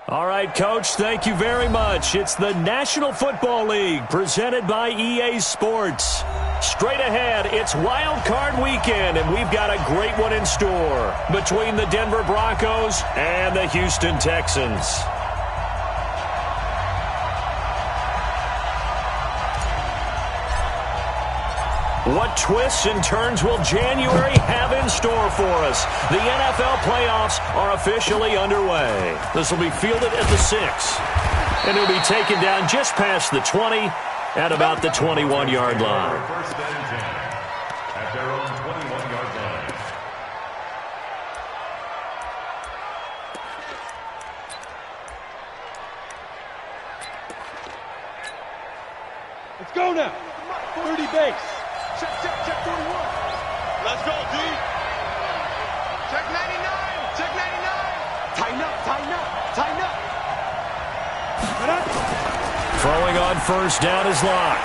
All right, Coach, thank you very much. It's the National Football League presented by EA Sports. Straight ahead, it's Wild Card Weekend, and we've got a great one in store between the Denver Broncos and the Houston Texans. What twists and turns will January have in store for us? The NFL playoffs are officially underway. This will be fielded at the 6. And it'll be taken down just past the 20 at about the 21-yard line. First and 10 at their own 21-yard line. Let's go now. 30 base. Check 41. Let's go, D. Check 99. Check 99. Tighten up. Throwing on first down is Locke.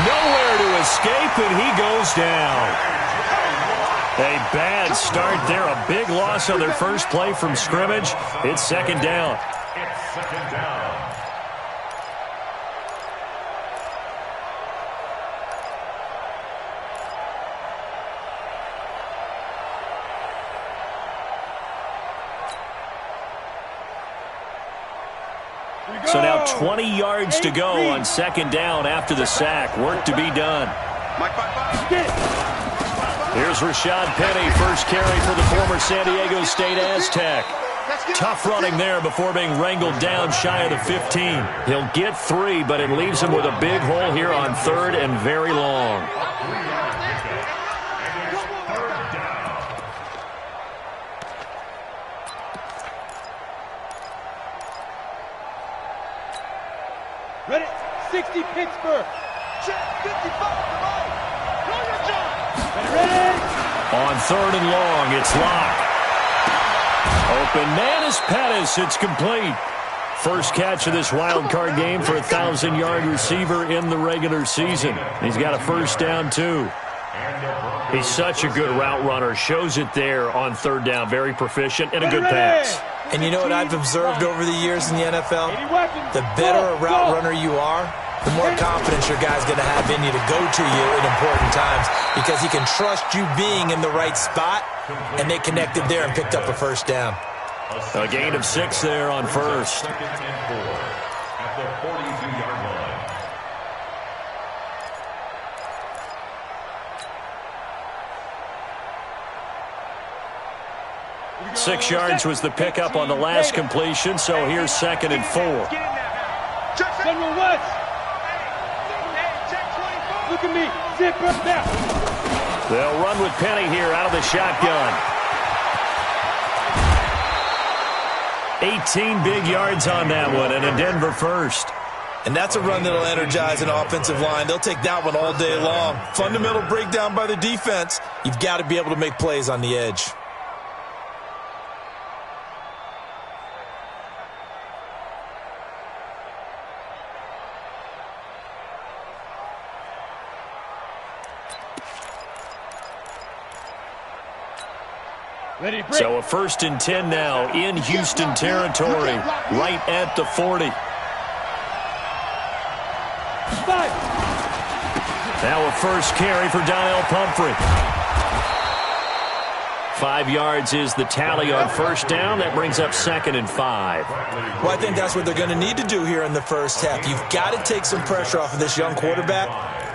Nowhere to escape, and he goes down. A bad start there. A big loss on their first play from scrimmage. It's second down. It's second down. So now 20 yards to go on second down after the sack. Work to be done. Here's Rashad Penny, first carry for the former San Diego State Aztec. Tough running there before being wrangled down shy of the 15. He'll get 3, but it leaves him with a big hole here on third and very long. Ready? 60 Pittsburgh. Check 55. Come on. Run your job. Ready? On third and long, it's Locke. Open man is Pettis. It's complete. First catch of this wild card game for a 1,000-yard receiver in the regular season. He's got a first down, too. He's such a good route runner. Shows it there on third down. Very proficient and a good pass. And you know what I've observed over the years in the NFL? The better a route runner you are, the more confidence your guy's going to have in you to go to you in important times because he can trust you being in the right spot, and they connected there and picked up a first down. A gain of 6 there on first. Second and 4 at the 42-yard line. 6 yards was the pickup on the last completion, so here's second and 4. General West. Look at me. Zip up now. They'll run with Penny here out of the shotgun. 18 big yards on that one, and a Denver first. And that's a run that'll energize an offensive line. They'll take that one all day long. Fundamental breakdown by the defense. You've got to be able to make plays on the edge. So a first and 10 now in Houston territory, right at the 40. Now a first carry for Donnell Pumphrey. 5 yards is the tally on first down. That brings up second and 5. Well, I think that's what they're going to need to do here in the first half. You've got to take some pressure off of this young quarterback,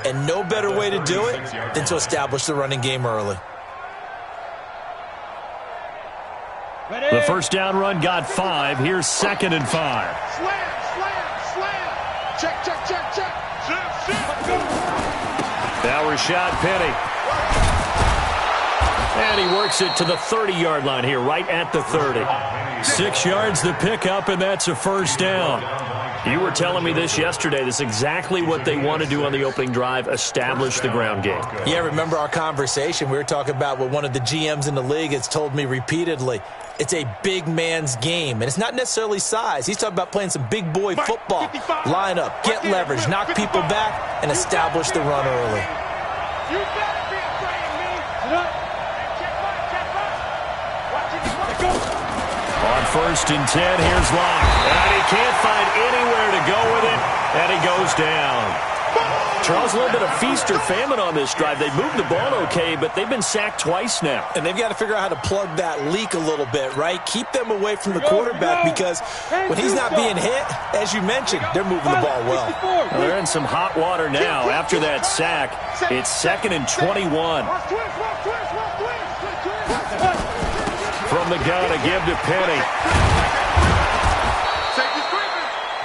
and no better way to do it than to establish the running game early. The first down run got 5. Here's second and 5. Slam. Check. Now Rashad Penny. And he works it to the 30-yard line here, right at the 30. 6 yards the pickup, and that's a first down. You were telling me this yesterday. This is exactly what they want to do on the opening drive, establish the ground game. Yeah, remember our conversation? We were talking about what one of the GMs in the league has told me repeatedly. It's a big man's game, and it's not necessarily size. He's talking about playing some big boy football. Line up, get leverage, knock people back, and establish the run early. You better be afraid of me. On 1st and 10. Here's Locke. And he can't find anywhere to go with it, and he goes down. Charles, a little bit of feast or famine on this drive. They moved the ball okay, but they've been sacked twice now. And they've got to figure out how to plug that leak a little bit, right? Keep them away from the quarterback because when he's not being hit, as you mentioned, they're moving the ball well. Well, they're in some hot water now after that sack. It's 2nd and 21. From the gun, a give to Penny.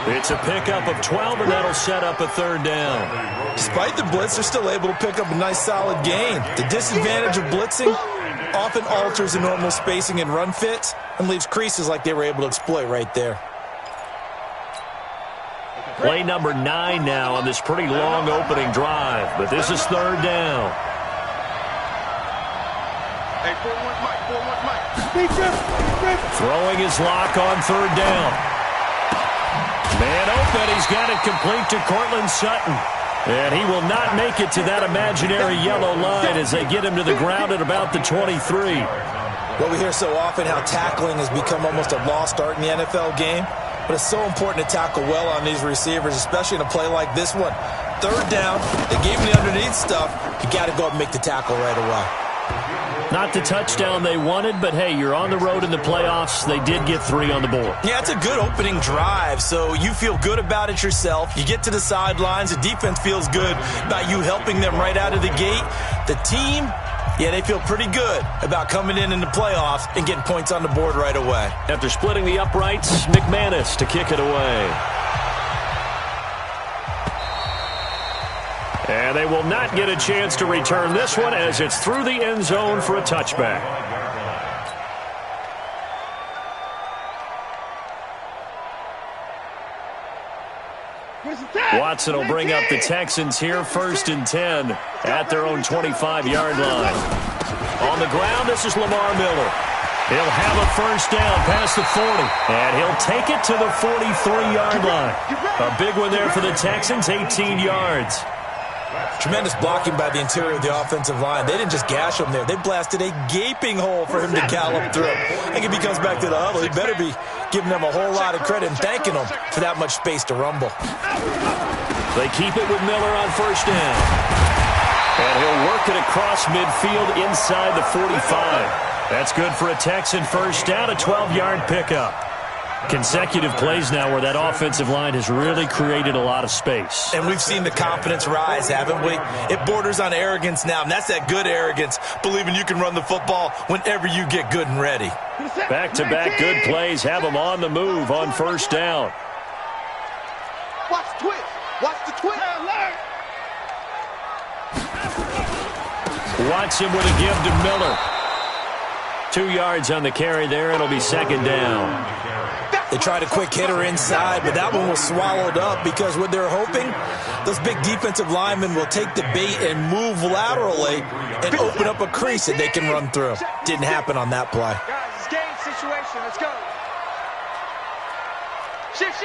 It's a pickup of 12, and that'll set up a 3rd down. Despite the blitz, they're still able to pick up a nice, solid gain. The disadvantage of blitzing often alters the normal spacing and run fits and leaves creases like they were able to exploit right there. Play number 9 now on this pretty long opening drive, but this is 3rd down. Hey, 4-1 Mike. Throwing his lock on 3rd down. Man open, he's got it complete to Cortland Sutton. And he will not make it to that imaginary yellow line as they get him to the ground at about the 23. Well, we hear so often how tackling has become almost a lost art in the NFL game. But it's so important to tackle well on these receivers, especially in a play like this one. 3rd down, they gave him the underneath stuff. You got to go up and make the tackle right away. Not the touchdown they wanted, but hey, you're on the road in the playoffs. They did get 3 on the board. Yeah, it's a good opening drive, so you feel good about it yourself. You get to the sidelines. The defense feels good about you helping them right out of the gate. The team, yeah, they feel pretty good about coming in the playoffs and getting points on the board right away. After splitting the uprights, McManus to kick it away. And they will not get a chance to return this one as it's through the end zone for a touchback. Watson will bring up the Texans here, 1st and 10 at their own 25-yard line. On the ground, this is Lamar Miller. He'll have a 1st down past the 40, and he'll take it to the 43-yard line. A big one there for the Texans, 18 yards. Tremendous blocking by the interior of the offensive line. They didn't just gash him there. They blasted a gaping hole for him to gallop through. I think if he comes back to the huddle, he better be giving them a whole lot of credit and thanking them for that much space to rumble. They keep it with Miller on 1st down. And he'll work it across midfield inside the 45. That's good for a Texan 1st down, a 12-yard pickup. Consecutive plays now where that offensive line has really created a lot of space. And we've seen the confidence rise, haven't we? It borders on arrogance now, and that's that good arrogance, believing you can run the football whenever you get good and ready. Back-to-back good plays have them on the move on 1st down. Watch the twist. Watch the twist. Watson with a give to Miller. 2 yards on the carry there. It'll be 2nd down. They tried a quick hitter inside, but that one was swallowed up because what they're hoping, those big defensive linemen will take the bait and move laterally and open up a crease that they can run through. Didn't happen on that play. Guys, it's game situation. Let's go. Shift.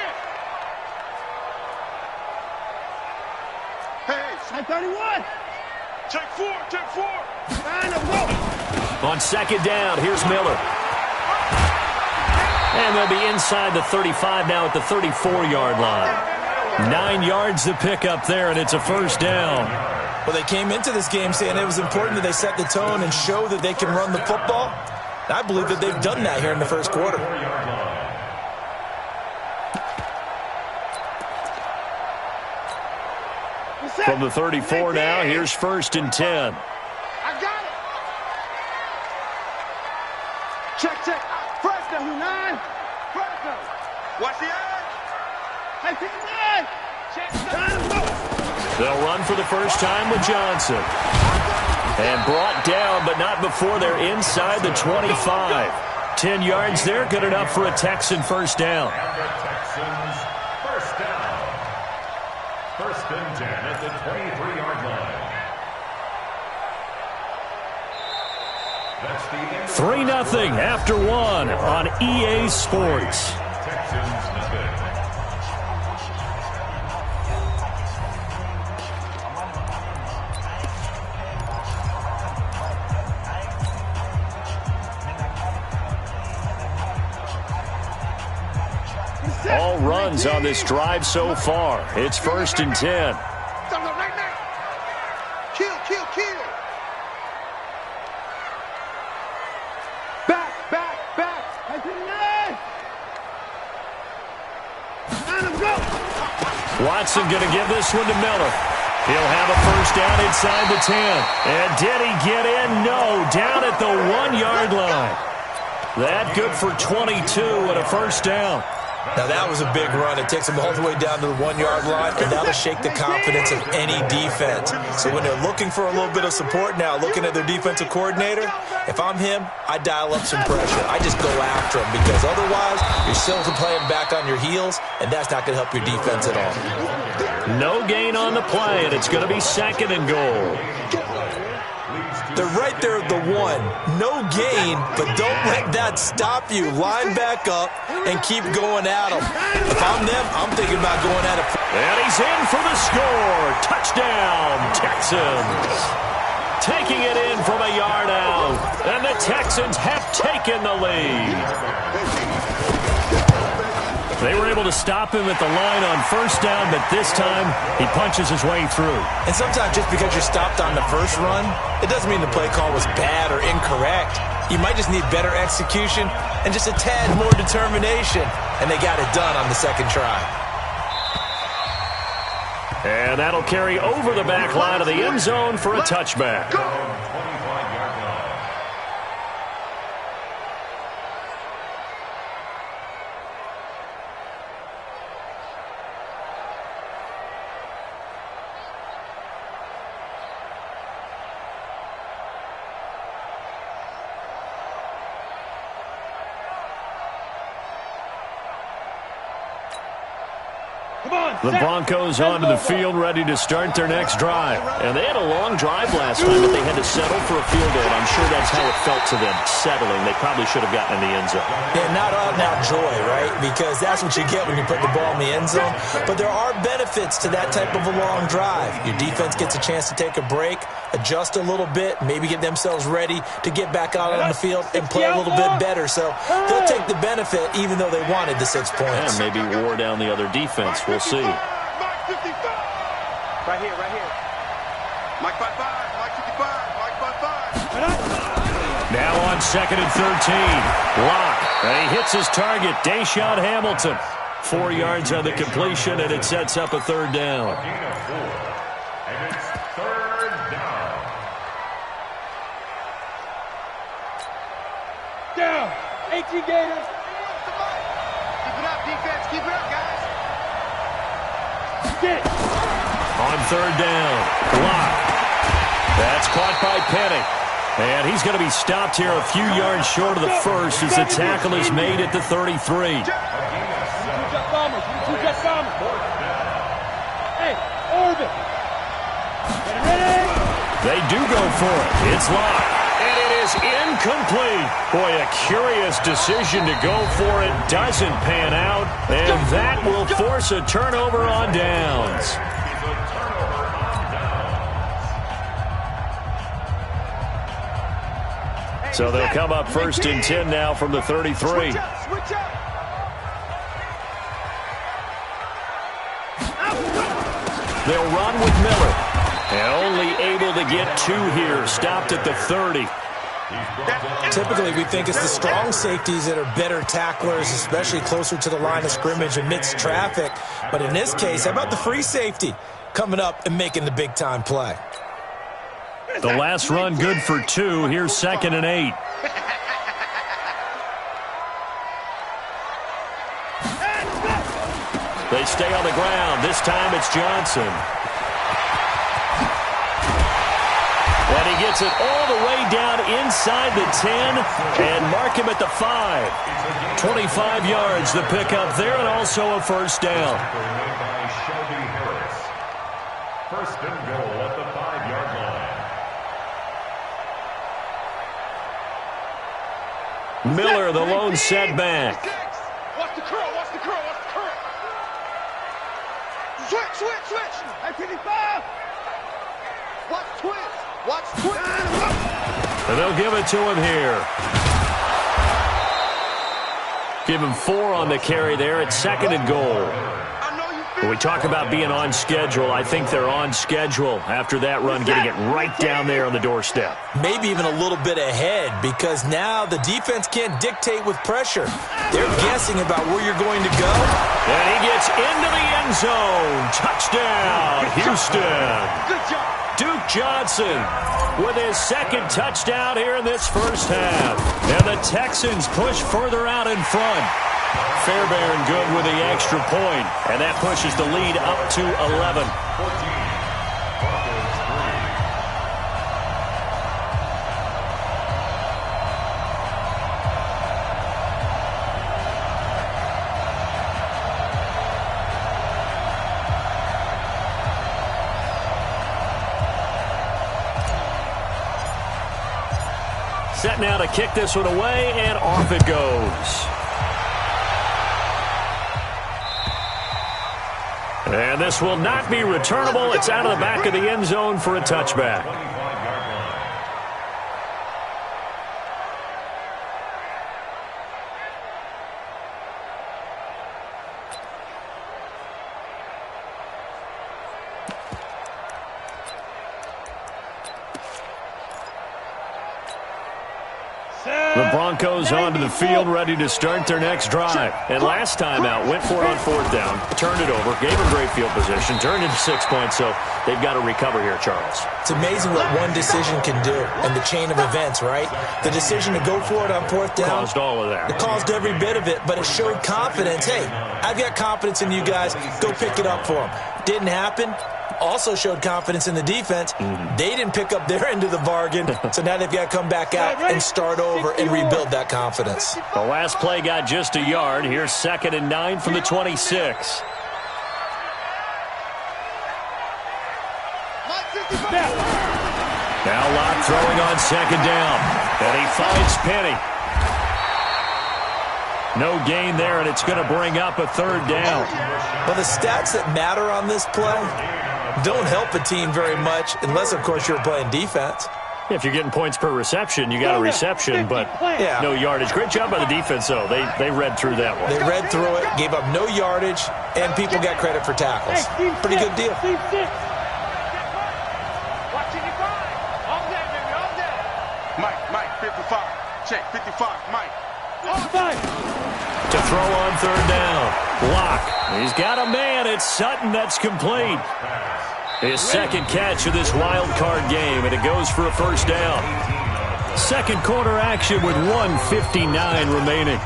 Hey, 31. Take 4. On 2nd down, here's Miller. And they'll be inside the 35 now at the 34-yard line. 9 yards to pick up there, and it's a 1st down. Well, they came into this game saying it was important that they set the tone and show that they can run the football. And I believe that they've done that here in the 1st quarter. From the 34 now, here's 1st and 10. I got it. Check. First down, 9. First down. Watch the edge. Hey, pick the 9. They'll run for the first time with Johnson. And brought down, but not before they're inside the 25. 10 yards there, good enough for a Texan 1st down. Texans, 1st down. 1st and 10 at the 23-yard line. 3-0 after 1 on EA Sports. Texans mistake. runs on this drive so far. It's 1st and 10. Kill. Back. Head to the line. Let him go. Watson going to give this one to Miller. He'll have a first down inside the 10. And did he get in? No, down at the 1-yard line. That good for 22 and a first down. Now, that was a big run. It takes them all the way down to the 1-yard line, and that'll shake the confidence of any defense. So when they're looking for a little bit of support now, looking at their defensive coordinator, if I'm him, I dial up some pressure. I just go after him because otherwise you're still playing back on your heels, and that's not going to help your defense at all. No gain on the play, and it's going to be 2nd and goal. They're right there at the 1. No gain, but don't let that stop you. Line back up and keep going at them. If I'm them, I'm thinking about going at it. And he's in for the score. Touchdown, Texans. Taking it in from a yard out. And the Texans have taken the lead. They were able to stop him at the line on first down, but this time he punches his way through. And sometimes just because you're stopped on the first run, it doesn't mean the play call was bad or incorrect. You might just need better execution and just a tad more determination. And they got it done on the second try. And that'll carry over the back line of the end zone for a touchback. The Broncos onto the field, ready to start their next drive. And they had a long drive last time, but they had to settle for a field goal. I'm sure that's how it felt to them, settling. They probably should have gotten in the end zone. Yeah, not out-and-out joy, right? Because that's what you get when you put the ball in the end zone. But there are benefits to that type of a long drive. Your defense gets a chance to take a break, adjust a little bit, maybe get themselves ready to get back out on the field and play a little bit better. So they'll take the benefit even though they wanted the 6 points. And maybe wore down the other defense. We'll see. Right here. Mike 55, Mike 55, Mike 55. Now on 2nd and 13. Lock. And he hits his target, Deshaun Hamilton. 4 yards on the completion, and it sets up a 3rd down. And it's 3rd down. Down. 18 Gators. Keep it up, defense. Keep it up, guys. Get it. On 3rd down, Lock. That's caught by Penny. And he's going to be stopped here a few yards short of the first as the tackle is made at the 33. Hey, Orbit. Ready? They do go for it. It's Lock. And it is incomplete. Boy, a curious decision to go for it. Doesn't pan out. And that will force a turnover on downs. So they'll come up 1st and 10 now from the 33. Switch up. They'll run with Miller. And only able to get 2 here. Stopped at the 30. Typically, we think it's the strong safeties that are better tacklers, especially closer to the line of scrimmage amidst traffic. But in this case, how about the free safety coming up and making the big-time play? The last run good for 2. Here's 2nd and 8. They stay on the ground. This time it's Johnson. And he gets it all the way down inside the 10 and mark him at the 5. 25 yards the pickup there and also a first down. First and goal at the 5-yard line. Miller, the lone setback. Watch the curl. Switch. At 55. Watch twist. And they'll give it to him here. Give him 4 on the carry there. It's 2nd and goal. When we talk about being on schedule, I think they're on schedule after that run, getting it right down there on the doorstep. Maybe even a little bit ahead, because now the defense can't dictate with pressure. They're guessing about where you're going to go. And he gets into the end zone. Touchdown, Houston. Good job. Duke Johnson with his 2nd touchdown here in this first half. And the Texans push further out in front. Fairbairn good with the extra point, and that pushes the lead up to 11. 14. Set now to kick this one away, and off it goes. And this will not be returnable. It's out of the back of the end zone for a touchback. The Broncos onto the field, ready to start their next drive. And last time out, went for it on 4th down, turned it over, gave them great field position, turned into 6 points, so they've got to recover here, Charles. It's amazing what one decision can do in the chain of events, right? The decision to go for it on 4th down Caused all of that. It caused every bit of it, but it showed confidence. Hey, I've got confidence in you guys. Go pick it up for them. Didn't happen. Also showed confidence in the defense. They didn't pick up their end of the bargain, so now they've got to come back out and start over and rebuild that confidence. The last play got just a yard. Here's 2nd and 9 from the 26. Now Locke throwing on 2nd down, and he finds Penny. No gain there, and it's going to bring up a 3rd down. Well, the stats that matter on this play don't help a team very much unless, of course, you're playing defense. If you're getting points per reception, you got a reception, but no yardage. Great job by the defense, though. They read through that one. They read through it, gave up no yardage, and people got credit for tackles. Pretty good deal. Mike, 55. Check, 55, Mike. To throw on 3rd down. Locke. He's got a man. It's Sutton that's complete. His 2nd catch of this wild card game, and it goes for a 1st down. 2nd quarter action with 1:59 remaining.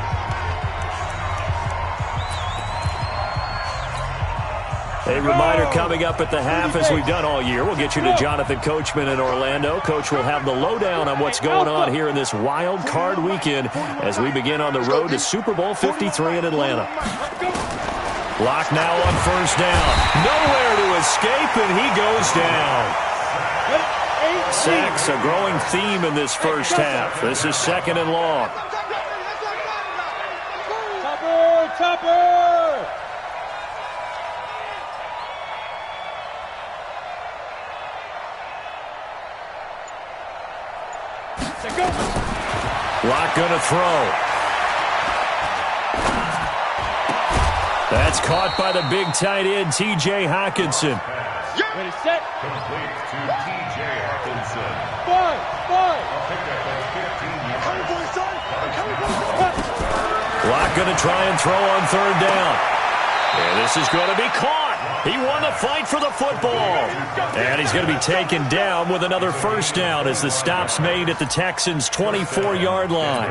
A reminder coming up at the half, as we've done all year. We'll get you to Jonathan Coachman in Orlando. Coach will have the lowdown on what's going on here in this wild card weekend as we begin on the road to Super Bowl 53 in Atlanta. Locke now on 1st down. Nowhere to escape, and he goes down. Sacks, a growing theme in this first half. This is 2nd and long. Topper! Locke gonna throw. That's caught by the big tight end, T.J. Hawkinson. Ready, set. Complete to T.J. Hawkinson. Five. A pickup at 15 yards. Locke gonna try and throw on 3rd down. And this is going to be caught. He won the fight for the football. And he's going to be taken down with another 1st down as the stop's made at the Texans' 24-yard line.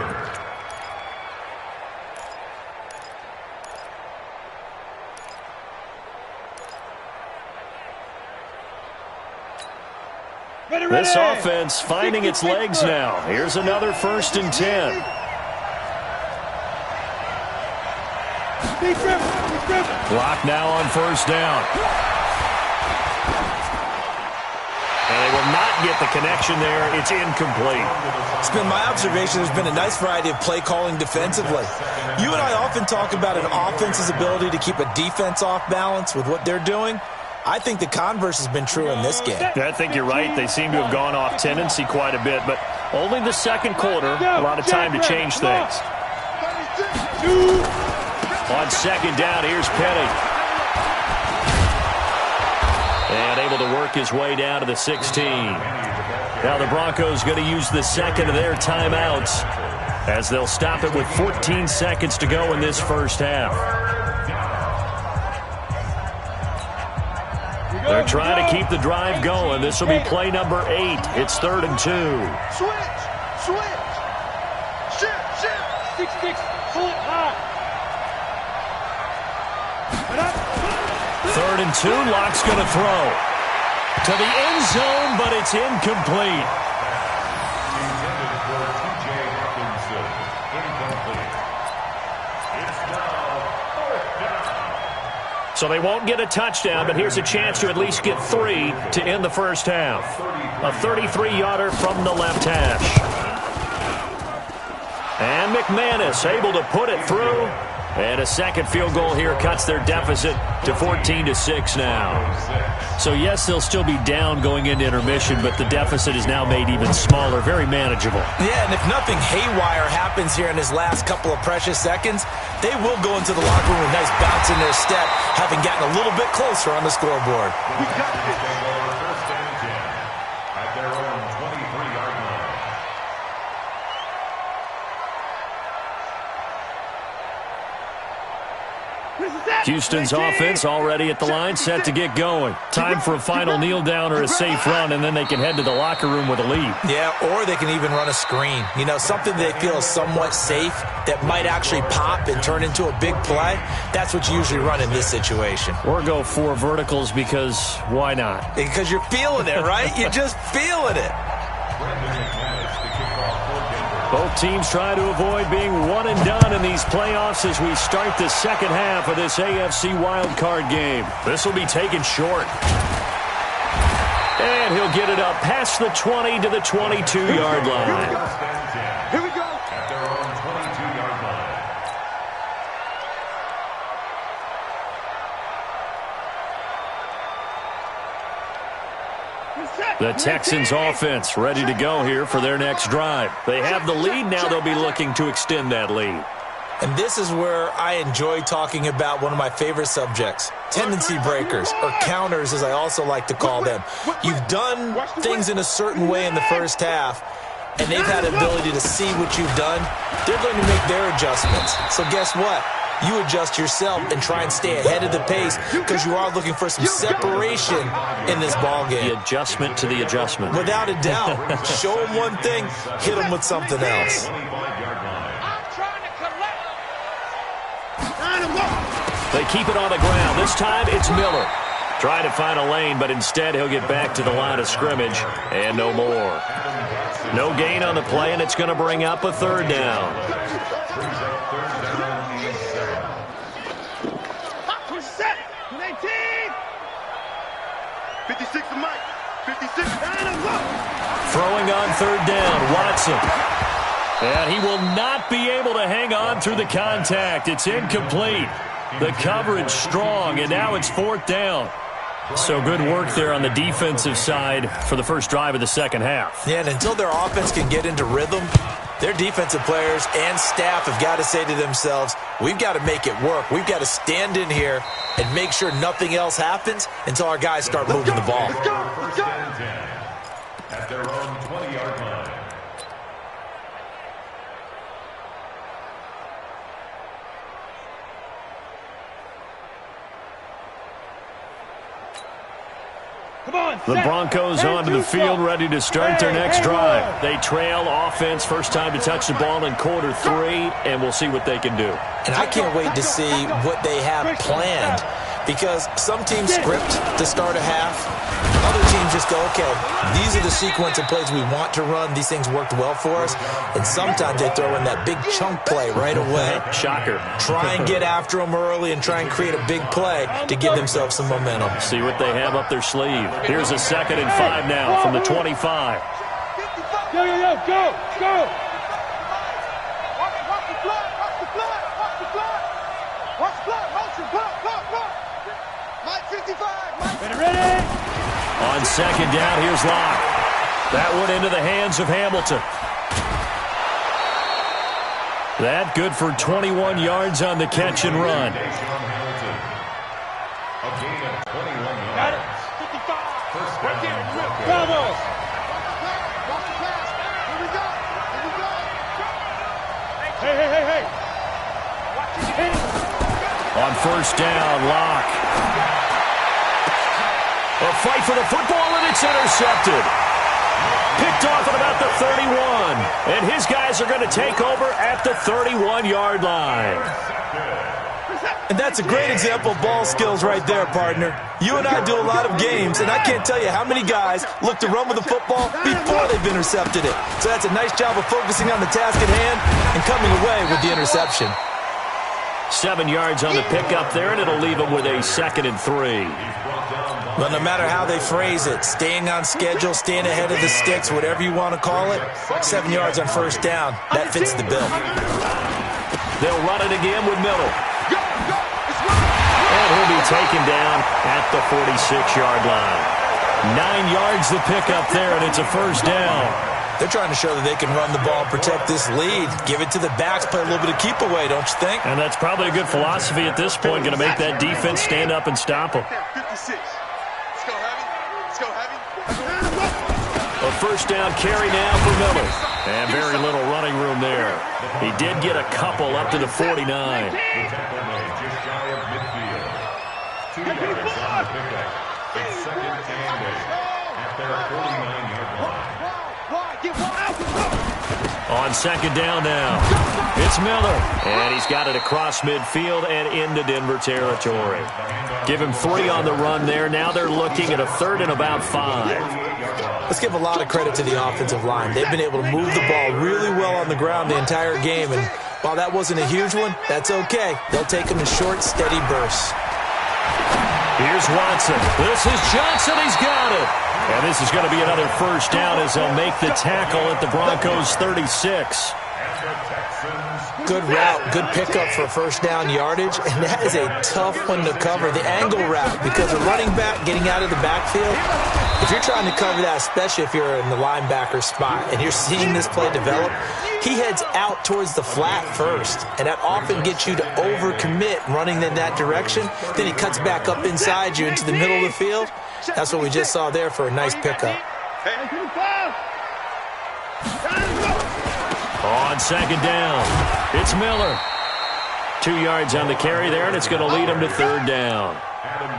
This offense finding its legs now. Here's another 1st and 10. Locke now on 1st down. And they will not get the connection there. It's incomplete. It's been my observation there's been a nice variety of play calling defensively. You and I often talk about an offense's ability to keep a defense off balance with what they're doing. I think the converse has been true in this game. I think you're right. They seem to have gone off tendency quite a bit, but only the 2nd quarter, a lot of time to change things. On second down, here's Petty. And able to work his way down to the 16. Now the Broncos going to use the second of their timeouts as they'll stop it with 14 seconds to go in this first half. They're trying to keep the drive going. This will be play number 8. It's 3rd and 2. Switch. Shift. 6-6. Pull it high. 3rd and 2. Locke's going to throw to the end zone, but it's incomplete. Intended for T.J. Hawkinson. Incomplete. It's now 4th down. So they won't get a touchdown, but here's a chance to at least get 3 to end the first half. A 33-yarder from the left hash. And McManus able to put it through. And a second field goal here cuts their deficit to 14-6 now. So, yes, they'll still be down going into intermission, but the deficit is now made even smaller, very manageable. Yeah, and if nothing haywire happens here in his last couple of precious seconds, they will go into the locker room with a nice bounce in their step, having gotten a little bit closer on the scoreboard. We got it. First and 10 at their own 23-yard line. Houston's offense already at the line, set to get going. Time for a final kneel down or a safe run, and then they can head to the locker room with a lead. Yeah, or they can even run a screen. You know, something they feel is somewhat safe that might actually pop and turn into a big play. That's what you usually run in this situation. Or go 4 verticals because why not? Because you're feeling it, right? You're just feeling it. Both teams try to avoid being one and done in these playoffs as we start the second half of this AFC wildcard game. This will be taken short. And he'll get it up past the 20 to the 22-yard line. Here we go. At their own 22-yard line. The Texans offense ready to go here for their next drive. They have the lead. Now they'll be looking to extend that lead. And this is where I enjoy talking about one of my favorite subjects, tendency breakers, or counters as I also like to call them. You've done things in a certain way in the first half, and they've had the ability to see what you've done. They're going to make their adjustments. So guess what? You adjust yourself and try and stay ahead of the pace because you are looking for some separation in this ball game. The adjustment to the adjustment. Without a doubt. Show them one thing, hit them with something else. They keep it on the ground. This time it's Miller. Trying to find a lane, but instead he'll get back to the line of scrimmage and no more. No gain on the play, and it's going to bring up a 3rd down. 56 to Mike. 56. Throwing on 3rd down, Watson. And he will not be able to hang on through the contact. It's incomplete. The coverage strong, and now it's 4th down. So good work there on the defensive side for the first drive of the second half. Yeah, and until their offense can get into rhythm, their defensive players and staff have got to say to themselves, we've got to make it work. We've got to stand in here and make sure nothing else happens until our guys start moving the ball. First and 10 at their own 20-yard line. The Broncos onto the field, ready to start their next drive. They trail offense, first time to touch the ball in quarter 3, and we'll see what they can do. And I can't wait to see what they have planned, because some teams script to start a half. Other teams just go, okay, these are the sequence of plays we want to run. These things worked well for us. And sometimes they throw in that big chunk play right away. Shocker. Try and get after them early and try and create a big play to give themselves some momentum. See what they have up their sleeve. Here's a 2nd and 5 now from the 25. Go, go! Watch the blood, motion, blood. Mike 55, Mike. Ready? On 2nd down, here's Locke. That one into the hands of Hamilton. That good for 21 yards on the catch and run. A gain of 21 Got it. yards. 55. First Right there. down, Broncos. Bravo. Hey. On first down, Locke. A fight for the football, and it's intercepted. Picked off at about the 31. And his guys are going to take over at the 31-yard line. And that's a great example of ball skills right there, partner. You and I do a lot of games, and I can't tell you how many guys look to run with the football before they've intercepted it. So that's a nice job of focusing on the task at hand and coming away with the interception. 7 yards on the pickup there, and it'll leave him with a 2nd and 3. But no matter how they phrase it, staying on schedule, staying ahead of the sticks, whatever you want to call it, 7 yards on first down, that fits the bill. They'll run it again with Miller. And he'll be taken down at the 46-yard line. 9 yards the pickup there, and it's a first down. They're trying to show that they can run the ball and protect this lead. Give it to the backs, play a little bit of keep away, don't you think? And that's probably a good philosophy at this point, going to make that defense stand up and stop them. 56. Let's go heavy. A first down carry now for Miller. And very little running room there. He did get a couple up to the 49. The tackle made just shy of midfield. 2 yards on the pickup. It's 2nd and 8 at their 49-yard line. On second down now, it's Miller. And he's got it across midfield and into Denver territory. Give him 3 on the run there. Now they're looking at a 3rd and about 5. Let's give a lot of credit to the offensive line. They've been able to move the ball really well on the ground the entire game. And while that wasn't a huge one, that's okay. They'll take them in short, steady bursts. Here's Watson. This is Johnson. He's got it. And this is going to be another first down as they'll make the tackle at the Broncos' 36. Good route, good pickup for first down yardage, and that is a tough one to cover, the angle route, because a running back getting out of the backfield, if you're trying to cover that, especially if you're in the linebacker spot and you're seeing this play develop, he heads out towards the flat first, and that often gets you to overcommit running in that direction. Then he cuts back up inside you into the middle of the field. That's what we just saw there for a nice pickup. On second down, it's Miller. 2 yards on the carry there, and it's going to lead him to 3rd down.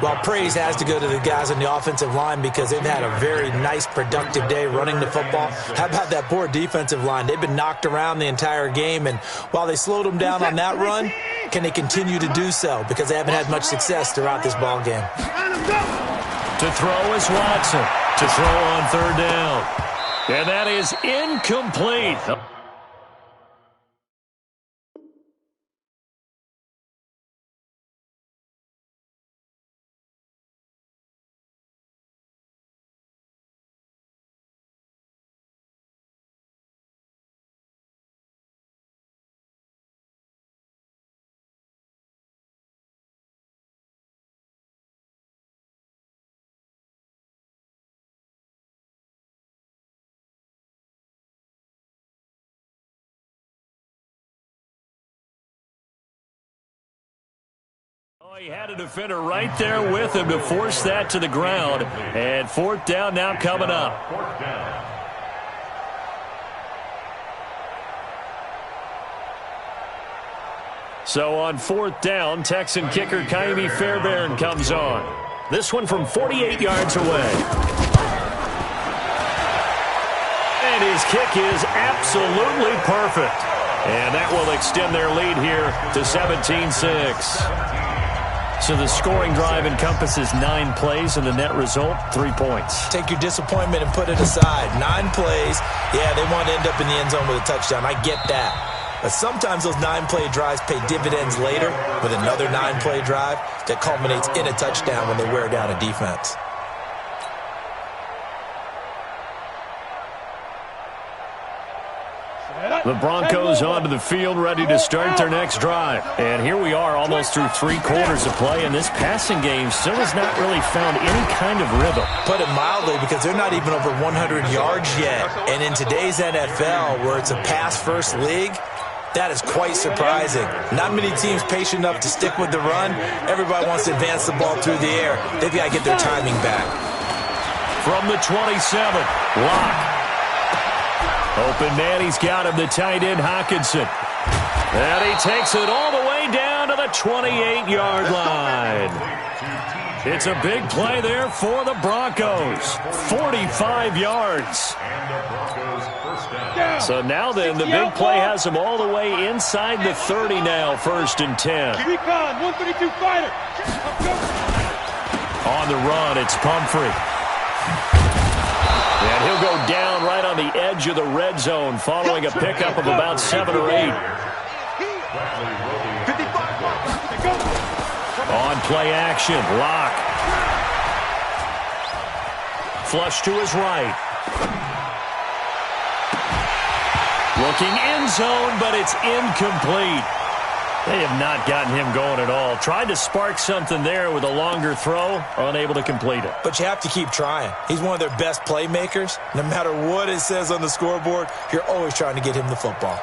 Well, praise has to go to the guys on the offensive line because they've had a very nice, productive day running the football. How about that poor defensive line? They've been knocked around the entire game, and while they slowed them down on that run, can they continue to do so? Because they haven't had much success throughout this ball game. To throw is Watson. To throw on 3rd down. And that is incomplete. Oh, he had a defender right there with him to force that to the ground. And 4th down now coming up. 4th down. So on 4th down, Texan kicker Kaimi Fairbairn comes on. This one from 48 yards away. And his kick is absolutely perfect. And that will extend their lead here to 17-6. So the scoring drive encompasses 9 plays, and the net result, 3 points. Take your disappointment and put it aside. 9 plays. Yeah, they want to end up in the end zone with a touchdown. I get that. But sometimes those 9-play drives pay dividends later with another 9-play drive that culminates in a touchdown when they wear down a defense. The Broncos onto the field, ready to start their next drive. And here we are almost through 3 quarters of play, and this passing game still has not really found any kind of rhythm. Put it mildly, because they're not even over 100 yards yet. And in today's NFL, where it's a pass-first league, That is quite surprising. Not many teams patient enough to stick with the run. Everybody wants to advance the ball through the air. They've got to get their timing back. From the 27, Locke. Open man, he's got him, the tight end, Hockenson. And he takes it all the way down to the 28-yard line. It's a big play there for the Broncos. 45 yards. So now then, the big play has them all the way inside the 30 now, 1st and 10. Recon, 132 fighter. On the run, it's Pumphrey. And he'll go down right on the edge of the red zone following a pickup of about 7 or 8. On play action, Locke. Flush to his right. Looking end zone, but it's incomplete. They have not gotten him going at all. Tried to spark something there with a longer throw, unable to complete it. But you have to keep trying. He's one of their best playmakers. No matter what it says on the scoreboard, you're always trying to get him the football.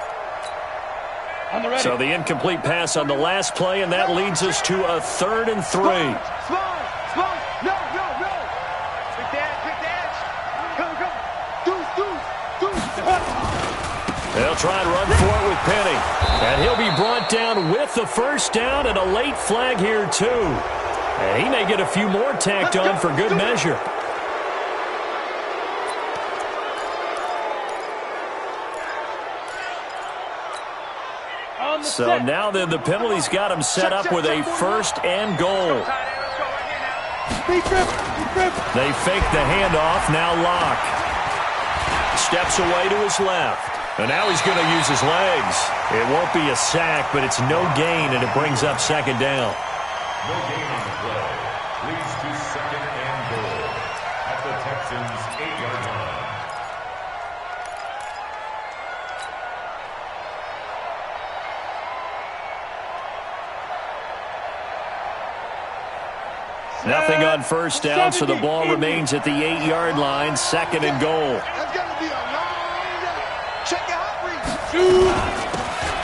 So the incomplete pass on the last play, and that leads us to a 3rd and 3. Small. No. Big dash. Come. Deuce. They'll try and run for it with Penny. And he'll be brought down with the first down and a late flag here, too. And he may get a few more tacked on for good measure. So now then, the penalty's got him set up with a 1st and goal. They fake the handoff. Now Locke steps away to his left. And now he's going to use his legs. It won't be a sack, but it's no gain, and it brings up 2nd down. No gain on the play. Leads to 2nd and goal at the Texans' 8-yard line. Nothing on 1st down, so the ball remains at the 8-yard line, 2nd and goal. That's got to be a long check your hot reach.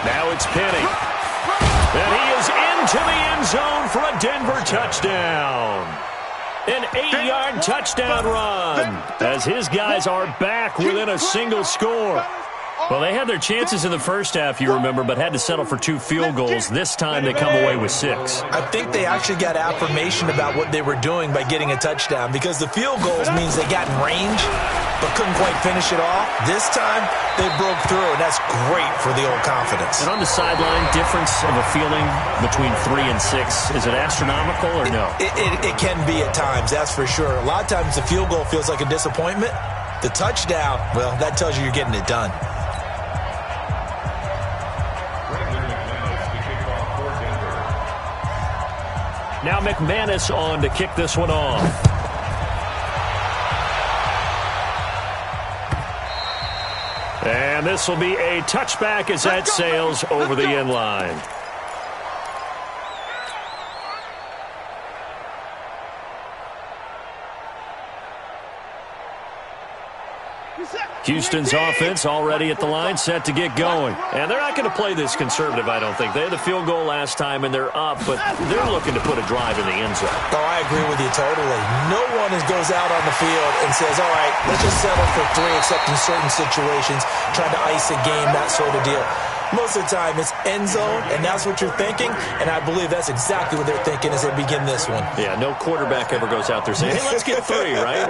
Now it's Penny. And he is into the end zone for a Denver touchdown. An 8-yard touchdown run as his guys are back within a single score. Well, they had their chances in the first half, you remember, but had to settle for 2 field goals. This time they come away with 6. I think they actually got affirmation about what they were doing by getting a touchdown, because the field goals means they got in range but couldn't quite finish it off. This time they broke through, and that's great for the old confidence. And on the sideline, difference of a feeling between 3 and 6, is it astronomical or no? It can be at times, that's for sure. A lot of times the field goal feels like a disappointment. The touchdown, well, that tells you you're getting it done. Now McManus on to kick this one off. And this will be a touchback as that sails over the end line. Houston's offense already at the line, set to get going. And they're not going to play this conservative, I don't think. They had the field goal last time, and they're up, but they're looking to put a drive in the end zone. Oh, I agree with you totally. No one goes out on the field and says, all right, let's just settle for 3, except in certain situations, trying to ice a game, that sort of deal. Most of the time, it's end zone, and that's what you're thinking, and I believe that's exactly what they're thinking as they begin this one. Yeah, no quarterback ever goes out there saying, hey, let's get 3, right?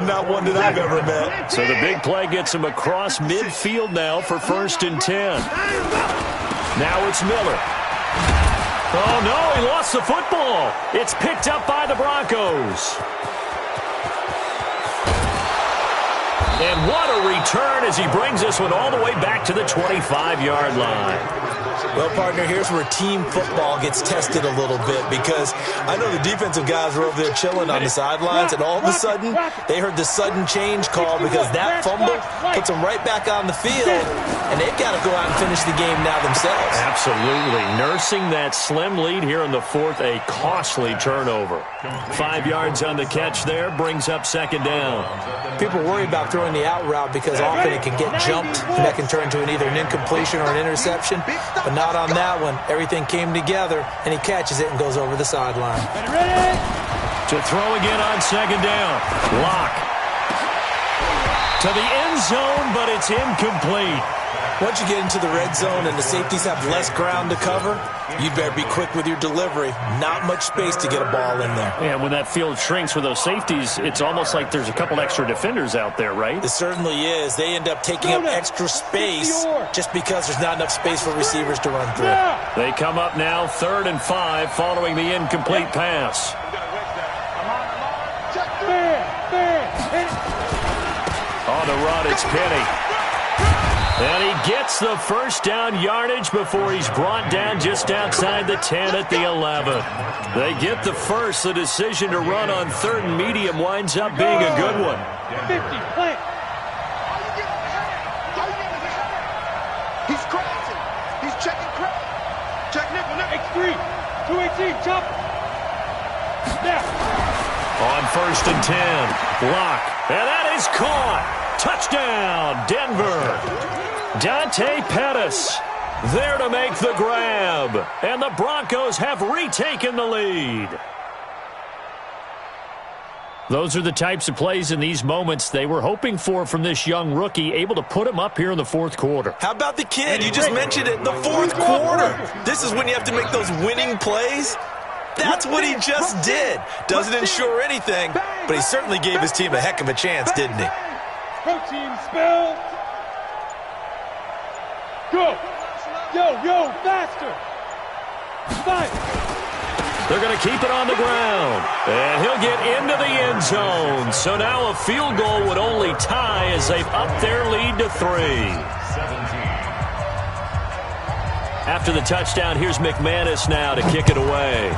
Not one that I've ever met. So the big play gets him across midfield now for 1st and 10. Now it's Miller. Oh, no, he lost the football. It's picked up by the Broncos. And what a return as he brings this one all the way back to the 25-yard line. Well, partner, here's where team football gets tested a little bit because I know the defensive guys were over there chilling on the sidelines, and all of a sudden, they heard the sudden change call because that fumble puts them right back on the field, and they've got to go out and finish the game now themselves. Absolutely. Nursing that slim lead here in the fourth, a costly turnover. 5 yards on the catch there, brings up second down. People worry about throwing the out route because often it can get jumped, and that can turn into either an incompletion or an interception, but not on that one. Everything came together, and he catches it and goes over the sideline. To throw again on second down. Lock. To the end zone, but it's incomplete. Once you get into the red zone and the safeties have less ground to cover, you better be quick with your delivery. Not much space to get a ball in there. And when that field shrinks with those safeties, it's almost like there's a couple extra defenders out there, right? It certainly is. They end up taking up extra space just because there's not enough space for receivers to run through. They come up now 3rd and 5 following the incomplete pass. On the run, it's Penny. And he gets the first down yardage before he's brought down just outside the 10 at the 11. They get the first. The decision to run on 3rd and medium winds up being a good one. 50, plant. He's crossing. He's checking crack. Check nickel. X3. 218, chop. Now. On 1st and 10. Lock. And that is caught. Touchdown, Denver. Dante Pettis there to make the grab. And the Broncos have retaken the lead. Those are the types of plays in these moments they were hoping for from this young rookie, able to put him up here in the 4th quarter. How about the kid? You just mentioned it, the 4th quarter. This is when you have to make those winning plays. That's what he just did. Doesn't ensure anything, but he certainly gave his team a heck of a chance, didn't he? Protein spill. Go. Yo, faster. 5. They're going to keep it on the ground. And he'll get into the end zone. So now a field goal would only tie as they've upped their lead to 3. 17. After the touchdown, here's McManus now to kick it away.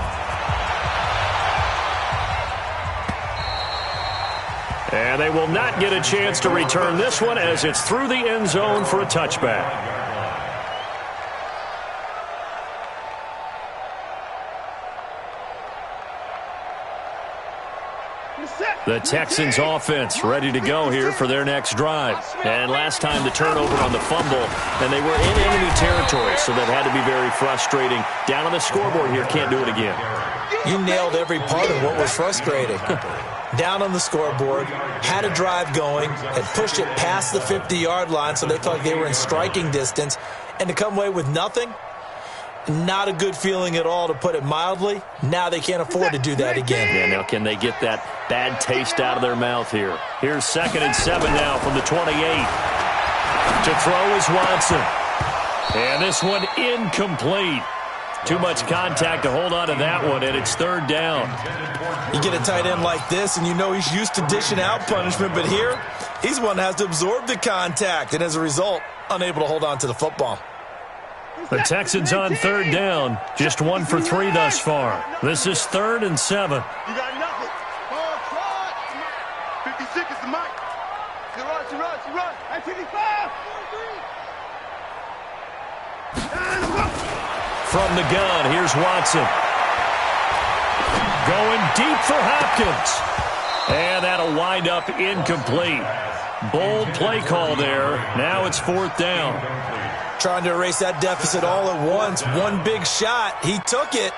And they will not get a chance to return this one as it's through the end zone for a touchback. The Texans offense ready to go here for their next drive. And last time the turnover on the fumble, and they were in enemy territory, so that had to be very frustrating. Down on the scoreboard here, can't do it again. You nailed every part of what was frustrating. Down on the scoreboard, had a drive going, had pushed it past the 50-yard line so they felt like they were in striking distance, and to come away with nothing, not a good feeling at all, to put it mildly. Now they can't afford to do that again. Yeah, now can they get that bad taste out of their mouth here? Here's 2nd and 7 now from the 28. To throw is Watson. And this one incomplete. Too much contact to hold on to that one, and it's 3rd down. You get a tight end like this, and you know he's used to dishing out punishment, but here, he's one that has to absorb the contact, and as a result, unable to hold on to the football. The Texans on 3rd down, just 1 for 3 thus far. This is 3rd and 7. You got nothing. 56 is the mic. She runs. Hey, 55. From the gun, here's Watson. Going deep for Hopkins. And that'll wind up incomplete. Bold play call there. Now it's 4th down. Trying to erase that deficit all at once. One big shot. He took it.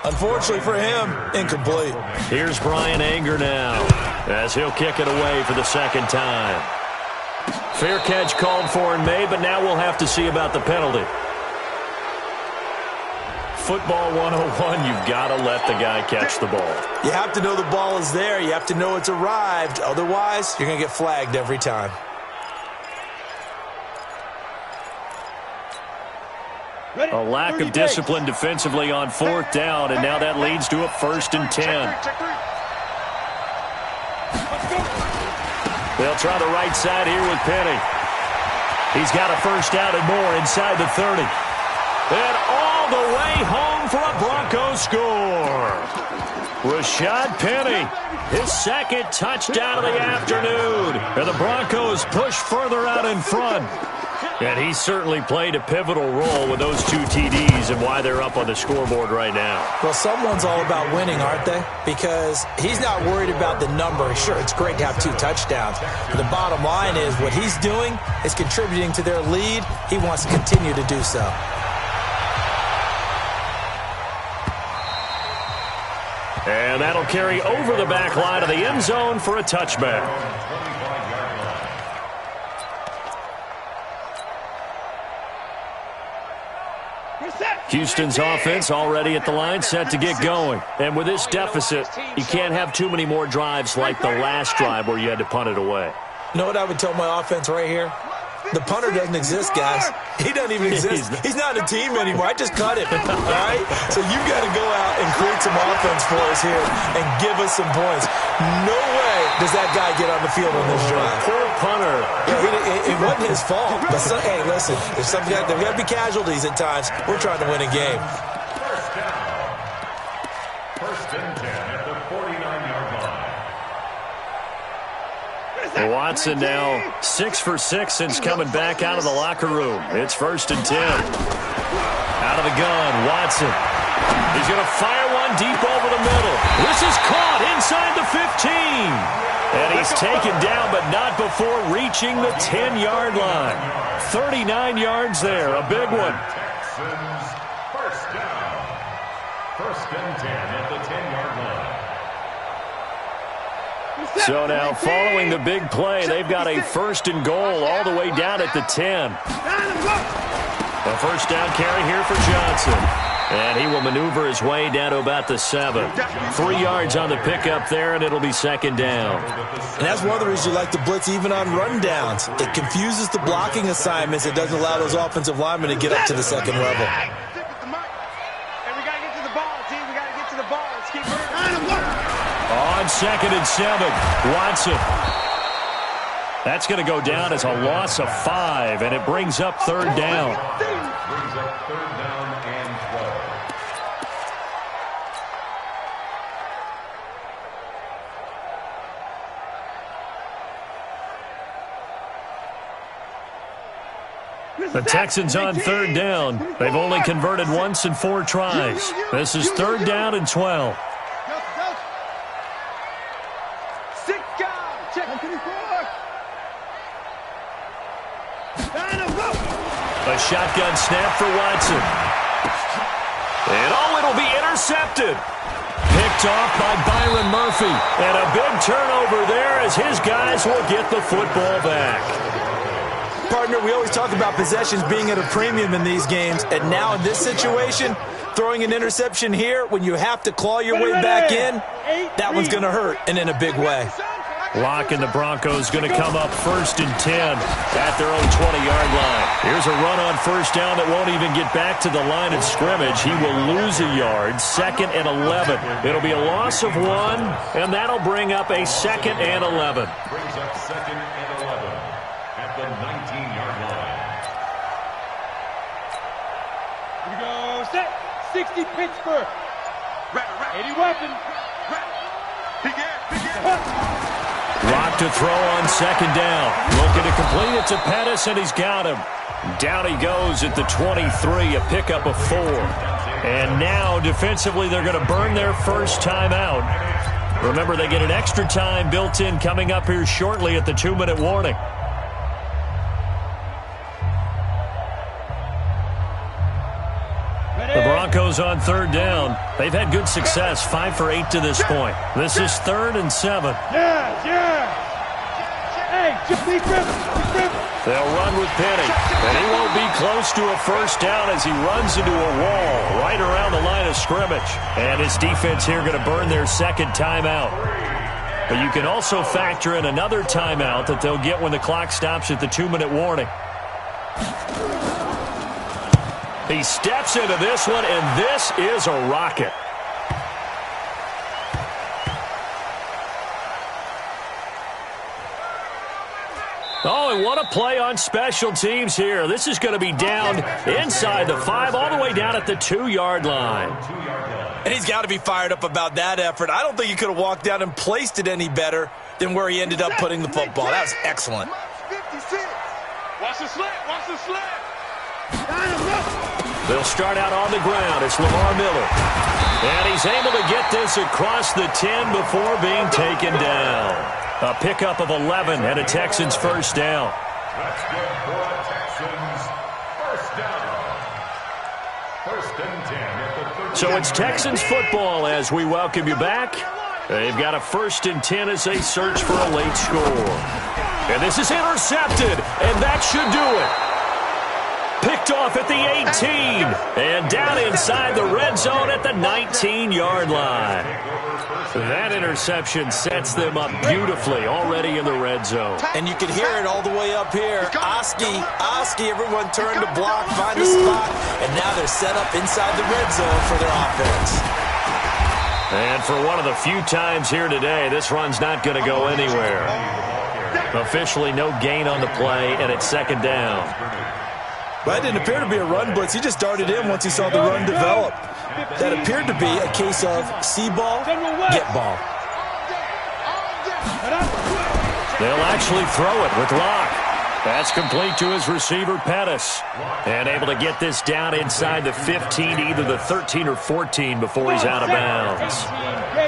Unfortunately for him, incomplete. Here's Brian Anger now as he'll kick it away for the 2nd time. Fair catch called for and made, but now we'll have to see about the penalty. Football 101, you've got to let the guy catch the ball. You have to know the ball is there. You have to know it's arrived. Otherwise, you're going to get flagged every time. A lack of discipline defensively on 4th down, and now that leads to a 1st and 10. They'll try the right side here with Penny. He's got a 1st down and more inside the 30. And all the way home for a Broncos score. Rashad Penny, his second touchdown of the afternoon. And the Broncos push further out in front. And he certainly played a pivotal role with those 2 TDs and why they're up on the scoreboard right now. Well, someone's all about winning, aren't they? Because he's not worried about the number. Sure, it's great to have 2 touchdowns. But the bottom line is what he's doing is contributing to their lead. He wants to continue to do so. And that'll carry over the back line of the end zone for a touchback. Houston's offense already at the line, set to get going. And with this deficit, you can't have too many more drives like the last drive where you had to punt it away. You know what I would tell my offense right here? The punter doesn't exist, guys. He doesn't even exist. He's not a team anymore. I just cut him, all right? So you've got to go out and create some offense for us here and give us some points. No way does that guy get on the field on this drive. Poor punter. Yeah, it wasn't his fault. But, hey, listen, there's got to be casualties at times. We're trying to win a game. First and 10 at the 49-yard line. Watson now 6 for 6 since coming back out of the locker room. It's first and 10. Out of the gun, Watson. He's going to fire one deep over the middle. This is caught inside the 15. And he's taken down, but not before reaching the 10-yard line. 39 yards there, a big one. Texans first down. First and 10 at the 10-yard line. So now, following the big play, they've got a first and goal all the way down at the 10. A first down carry here for Johnson. And he will maneuver his way down to about the 7. 3 yards on the pickup there, and it'll be second down. And that's one of the reasons you like to blitz even on rundowns. It confuses the blocking assignments. It doesn't allow those offensive linemen to get up to the second level. And we got to get to the ball, team. We got to get to the ball. Let's keep moving. On second and 7, Watson. That's going to go down as a loss of 5, and it brings up third down. Brings up third down and 12. The Texans on third down. They've only converted once in 4 tries. This is third down and 12. A shotgun snap for Watson. And it'll be intercepted. Picked off by Byron Murphy. And a big turnover there as his guys will get the football back. Partner, we always talk about possessions being at a premium in these games. And now in this situation, throwing an interception here when you have to claw your way back in, that one's going to hurt, and in a big way. Lock and the Broncos going to come up first and 10 at their own 20-yard line. Here's a run on first down that won't even get back to the line of scrimmage. He will lose a yard. Second and 11. It'll be a loss of 1, and that'll bring up a second and 11. Brings up second and 11 at the 19-yard line. Here we go. Set. 60 Pittsburgh. 80 weapon. Rock to throw on second down. Looking to complete it to Pettis, and he's got him. Down he goes at the 23, a pickup of 4. And now, defensively, they're going to burn their first timeout. Remember, they get an extra time built in coming up here shortly at the 2-minute warning. The Broncos on third down. They've had good success, 5 for 8 to this point. This is third and 7. Yeah. Hey, just be driven. They'll run with Penny, and he won't be close to a first down as he runs into a wall right around the line of scrimmage. And his defense here going to burn their second timeout. But you can also factor in another timeout that they'll get when the clock stops at the 2-minute warning. He steps into this one, and this is a rocket. Oh, and what a play on special teams here. This is going to be down inside the 5, all the way down at the 2-yard line. And he's got to be fired up about that effort. I don't think he could have walked down and placed it any better than where he ended up putting the football. That was excellent. Watch the slant. Watch the slant. They'll start out on the ground. It's Lamar Miller. And he's able to get this across the 10 before being taken down. A pickup of 11 and a Texans first down. That's good for a Texans first down. First and 10 at the 30. So it's Texans football as we welcome you back. They've got a first and 10 as they search for a late score. And this is intercepted, and that should do it. Picked off at the 18, and down inside the red zone at the 19-yard line. That interception sets them up beautifully already in the red zone. And you can hear it all the way up here. Oski, everyone turned to block, find a spot, and now they're set up inside the red zone for their offense. And for one of the few times here today, this run's not going to go anywhere. Officially no gain on the play, and it's second down. Well, that didn't appear to be a run blitz. He just darted in once he saw the run develop. That appered to be a case of see ball, get ball. They'll actually throw it with Locke. That's complete to his receiver, Pettis. And able to get this down inside the 15, either the 13 or 14 before he's out of bounds.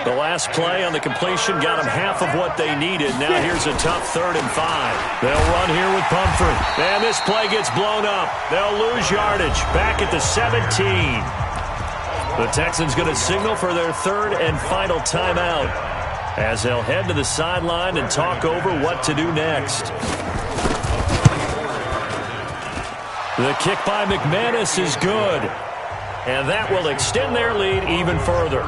The last play on the completion got him half of what they needed. Now here's a tough 3rd and 5. They'll run here with Pumphrey. And this play gets blown up. They'll lose yardage. Back at the 17. The Texans going to signal for their 3rd and final timeout as they'll head to the sideline and talk over what to do next. The kick by McManus is good, and that will extend their lead even further.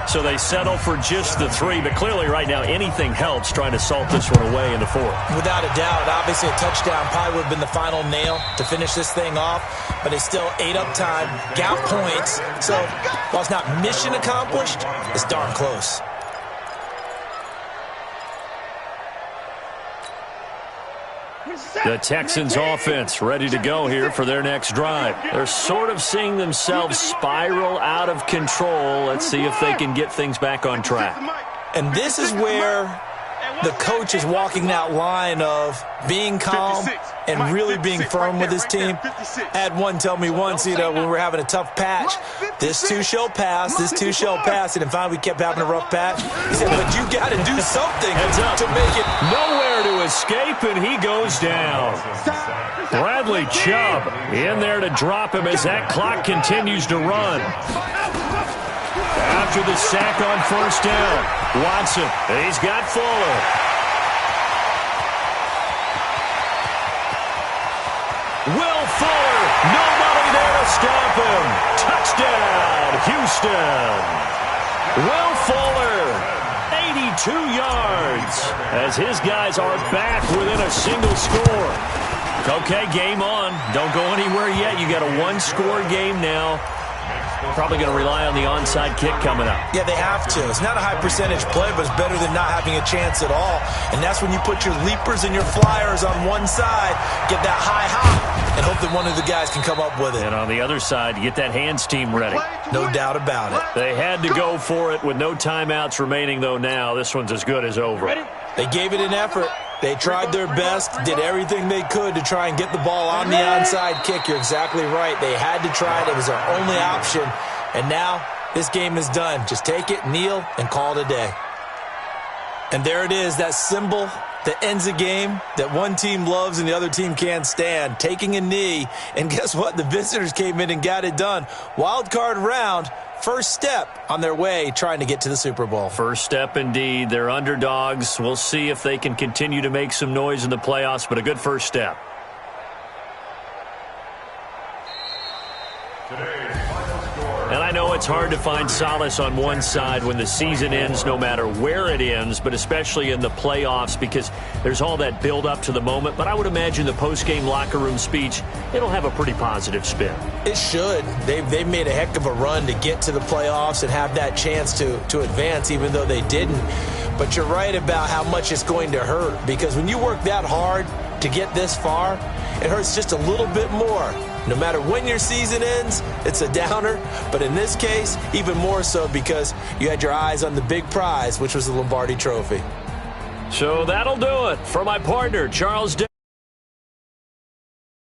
So they settle for just the 3, but clearly right now anything helps trying to salt this one away in the 4th. Without a doubt, obviously a touchdown probably would have been the final nail to finish this thing off, but they still ate up time, got points, so while it's not mission accomplished, it's darn close. The Texans offense ready to go here for their next drive. They're sort of seeing themselves spiral out of control. Let's see if they can get things back on track. And this is where the coach is walking that line of being calm and really being firm with his team. I had one tell me once, when we're having a tough patch, this too shall pass, this too shall pass. And finally we kept having a rough patch. He said, but you got to do something to make it. Nowhere to escape, and he goes down. Bradley Chubb in there to drop him as that clock continues to run. After the sack on first down, Watson, he's got Fuller. Will Fuller, nobody there to stop him. Touchdown, Houston. Will Fuller, 82 yards, as his guys are back within a single score. Okay, game on. Don't go anywhere yet. You got a one-score game now. Probably going to rely on the onside kick coming up. Yeah, they have to. It's not a high percentage play, but it's better than not having a chance at all. And that's when you put your leapers and your flyers on one side, get that high hop, and hope that one of the guys can come up with it. And on the other side, get that hands team ready. No doubt about it. They had to go for it with no timeouts remaining, though, now. This one's as good as over. They gave it an effort. They tried their best, did everything they could to try and get the ball on the onside kick. You're exactly right. They had to try it. It was their only option. And now this game is done. Just take it, kneel, and call it a day. And there it is, that symbol that ends a game that one team loves and the other team can't stand. Taking a knee. And guess what? The visitors came in and got it done. Wild card round. First step on their way trying to get to the Super Bowl. First step indeed. They're underdogs. We'll see if they can continue to make some noise in the playoffs, but a good first step. And I know it's hard to find solace on one side when the season ends, no matter where it ends, but especially in the playoffs because there's all that build up to the moment. But I would imagine the post-game locker room speech, it'll have a pretty positive spin. It should. They've made a heck of a run to get to the playoffs and have that chance to advance, even though they didn't. But you're right about how much it's going to hurt because when you work that hard, to get this far, it hurts just a little bit more. No matter when your season ends, it's a downer. But in this case, even more so because you had your eyes on the big prize, which was the Lombardi Trophy. So that'll do it for my partner, Charles